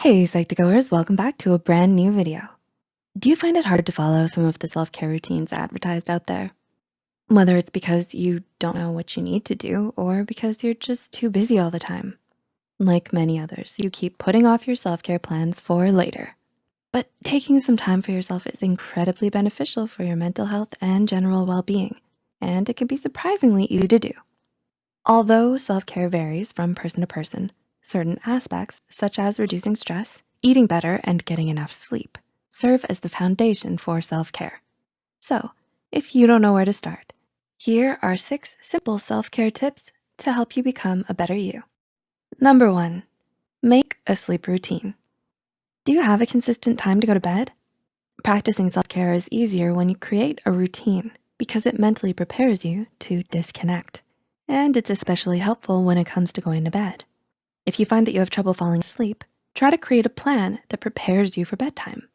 Hey Psych2Goers, welcome back to a brand new video. Do you find it hard to follow some of the self-care routines advertised out there? Whether it's because you don't know what you need to do or because you're just too busy all the time. Like many others, you keep putting off your self-care plans for later. But taking some time for yourself is incredibly beneficial for your mental health and general well-being, and it can be surprisingly easy to do. Although self-care varies from person to person, certain aspects, such as reducing stress, eating better, and getting enough sleep, serve as the foundation for self-care. So, if you don't know where to start, here are 6 simple self-care tips to help you become a better you. Number 1, make a sleep routine. Do you have a consistent time to go to bed? Practicing self-care is easier when you create a routine because it mentally prepares you to disconnect. And it's especially helpful when it comes to going to bed. If you find that you have trouble falling asleep, try to create a plan that prepares you for bedtime.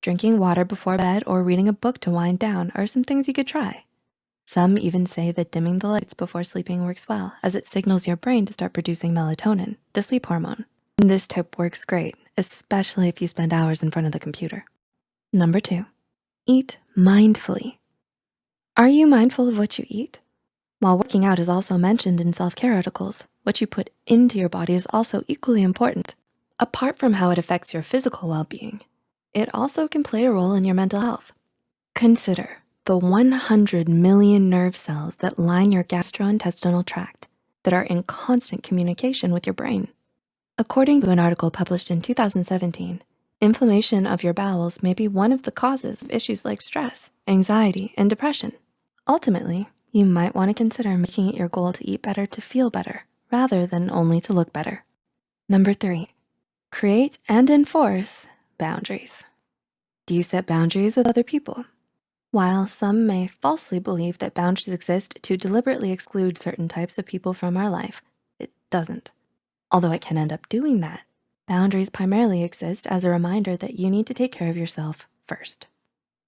Drinking water before bed or reading a book to wind down are some things you could try. Some even say that dimming the lights before sleeping works well, as it signals your brain to start producing melatonin, the sleep hormone. This tip works great, especially if you spend hours in front of the computer. Number 2, eat mindfully. Are you mindful of what you eat? While working out is also mentioned in self-care articles, what you put into your body is also equally important. Apart from how it affects your physical well-being, it also can play a role in your mental health. Consider the 100 million nerve cells that line your gastrointestinal tract that are in constant communication with your brain. According to an article published in 2017, inflammation of your bowels may be one of the causes of issues like stress, anxiety, and depression. Ultimately, you might want to consider making it your goal to eat better to feel better, rather than only to look better. Number 3, create and enforce boundaries. Do you set boundaries with other people? While some may falsely believe that boundaries exist to deliberately exclude certain types of people from our life, it doesn't. Although it can end up doing that, boundaries primarily exist as a reminder that you need to take care of yourself first.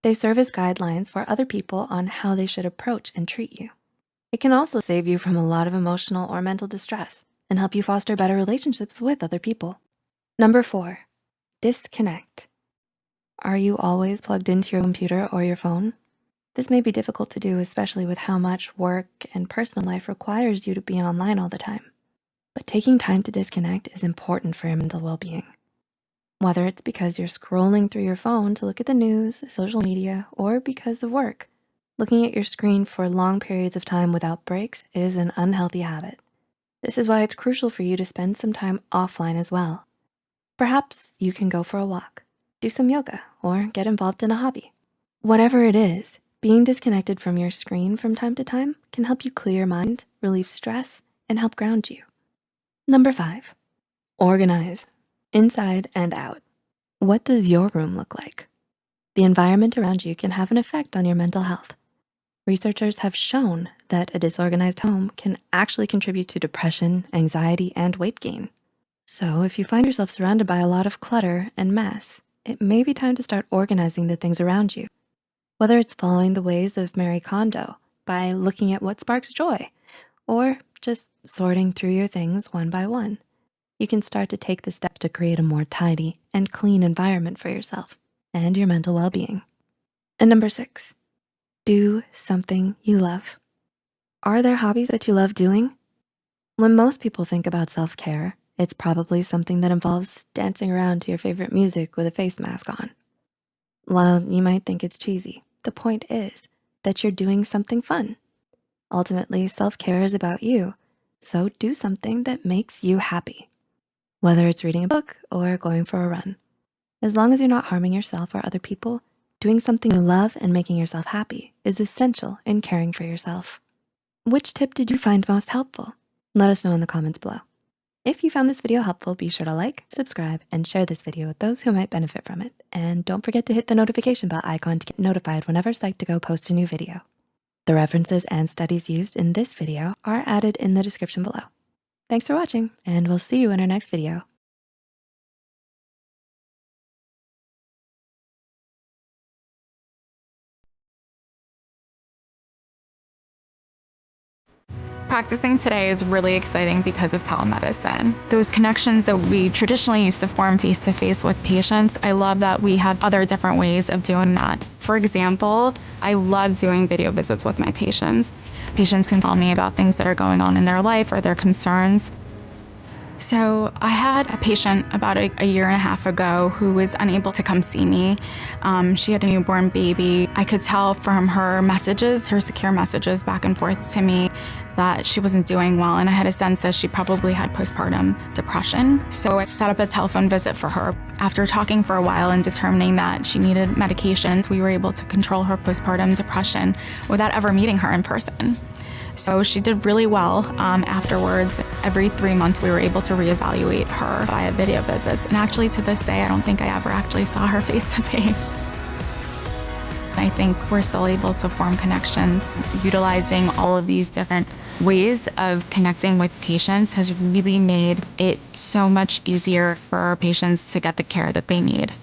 They serve as guidelines for other people on how they should approach and treat you. It can also save you from a lot of emotional or mental distress and help you foster better relationships with other people. Number 4, disconnect. Are you always plugged into your computer or your phone? This may be difficult to do, especially with how much work and personal life requires you to be online all the time. But taking time to disconnect is important for your mental well-being. Whether it's because you're scrolling through your phone to look at the news, social media, or because of work, looking at your screen for long periods of time without breaks is an unhealthy habit. This is why it's crucial for you to spend some time offline as well. Perhaps you can go for a walk, do some yoga, or get involved in a hobby. Whatever it is, being disconnected from your screen from time to time can help you clear your mind, relieve stress, and help ground you. Number 5, organize, inside and out. What does your room look like? The environment around you can have an effect on your mental health. Researchers have shown that a disorganized home can actually contribute to depression, anxiety, and weight gain. So if you find yourself surrounded by a lot of clutter and mess, it may be time to start organizing the things around you. Whether it's following the ways of Marie Kondo by looking at what sparks joy, or just sorting through your things one by one, you can start to take the steps to create a more tidy and clean environment for yourself and your mental well-being. And number 6, do something you love. Are there hobbies that you love doing? When most people think about self-care, it's probably something that involves dancing around to your favorite music with a face mask on. While you might think it's cheesy, the point is that you're doing something fun. Ultimately, self-care is about you, so do something that makes you happy. Whether it's reading a book or going for a run. As long as you're not harming yourself or other people, doing something you love and making yourself happy is essential in caring for yourself. Which tip did you find most helpful? Let us know in the comments below. If you found this video helpful, be sure to like, subscribe, and share this video with those who might benefit from it. And don't forget to hit the notification bell icon to get notified whenever Psych2Go posts a new video. The references and studies used in this video are added in the description below. Thanks for watching, and we'll see you in our next video. Practicing today is really exciting because of telemedicine. Those connections that we traditionally used to form face-to-face with patients, I love that we have other different ways of doing that. For example, I love doing video visits with my patients. Patients can tell me about things that are going on in their life or their concerns. So I had a patient about a year and a half ago who was unable to come see me. She had a newborn baby. I could tell from her messages, her secure messages back and forth to me, that she wasn't doing well, and I had a sense that she probably had postpartum depression. So I set up a telephone visit for her. After talking for a while and determining that she needed medications, we were able to control her postpartum depression without ever meeting her in person. So she did really well afterwards. Every 3 months, we were able to reevaluate her via video visits. And actually, to this day, I don't think I ever actually saw her face to face. I think we're still able to form connections. Utilizing all of these different ways of connecting with patients has really made it so much easier for our patients to get the care that they need.